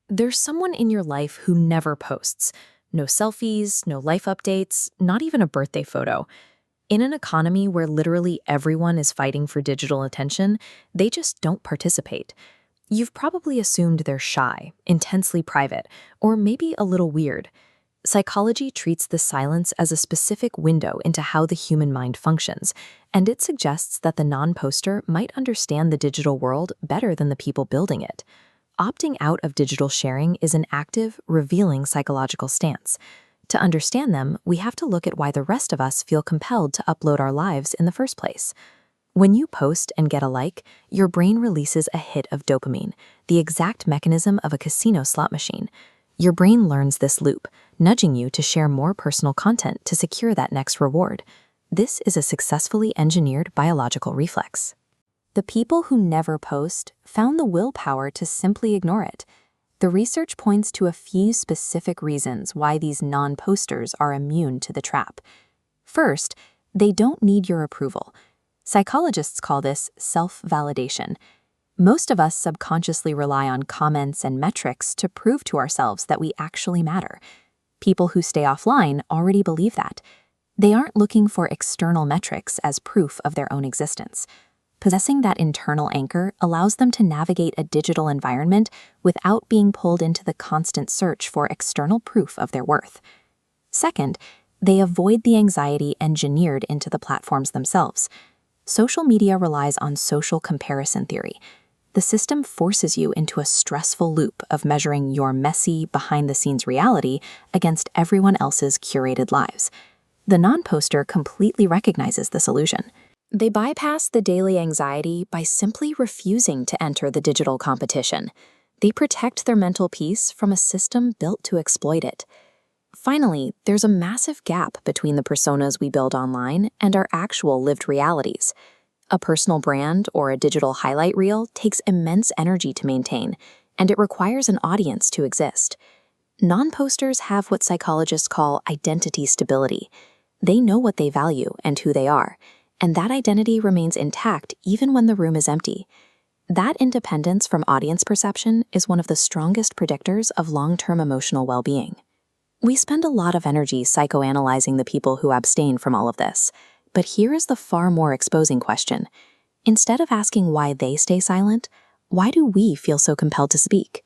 There's someone in your life who never posts. No selfies, no life updates, not even a birthday photo. In an economy where literally everyone is fighting for digital attention, they just don't participate. You've probably assumed they're shy, intensely private, or maybe a little weird. Psychology treats this silence as a specific window into how the human mind functions, and it suggests that the non-poster might understand the digital world better than the people building it. Opting out of digital sharing is an active, revealing psychological stance. To understand them, we have to look at why the rest of us feel compelled to upload our lives in the first place. When you post and get a like, your brain releases a hit of dopamine, the exact mechanism of a casino slot machine. Your brain learns this loop, nudging you to share more personal content to secure that next reward. This is a successfully engineered biological reflex. The people who never post found the willpower to simply ignore it. The research points to a few specific reasons why these non-posters are immune to the trap. First, they don't need your approval. Psychologists call this self-validation. Most of us subconsciously rely on comments and metrics to prove to ourselves that we actually matter. People who stay offline already believe that. They aren't looking for external metrics as proof of their own existence. Possessing that internal anchor allows them to navigate a digital environment without being pulled into the constant search for external proof of their worth. Second, they avoid the anxiety engineered into the platforms themselves. Social media relies on social comparison theory. The system forces you into a stressful loop of measuring your messy, behind-the-scenes reality against everyone else's curated lives. The non-poster completely recognizes this illusion. They bypass the daily anxiety by simply refusing to enter the digital competition. They protect their mental peace from a system built to exploit it. Finally, there's a massive gap between the personas we build online and our actual lived realities. A personal brand or a digital highlight reel takes immense energy to maintain, and it requires an audience to exist. Non-posters have what psychologists call identity stability. They know what they value and who they are, and that identity remains intact even when the room is empty. That independence from audience perception is one of the strongest predictors of long-term emotional well-being. We spend a lot of energy psychoanalyzing the people who abstain from all of this, but here is the far more exposing question. Instead of asking why they stay silent, why do we feel so compelled to speak?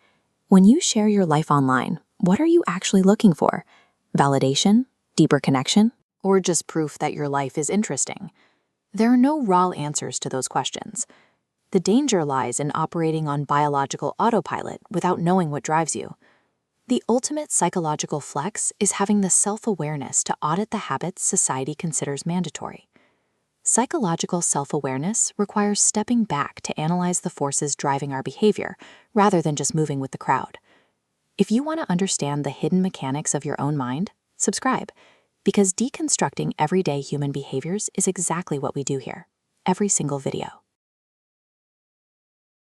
When you share your life online, what are you actually looking for? Validation? Deeper connection? Or just proof that your life is interesting? There are no raw answers to those questions. The danger lies in operating on biological autopilot without knowing what drives you. The ultimate psychological flex is having the self-awareness to audit the habits society considers mandatory. Psychological self-awareness requires stepping back to analyze the forces driving our behavior, rather than just moving with the crowd. If you want to understand the hidden mechanics of your own mind, subscribe, because deconstructing everyday human behaviors is exactly what we do here, every single video.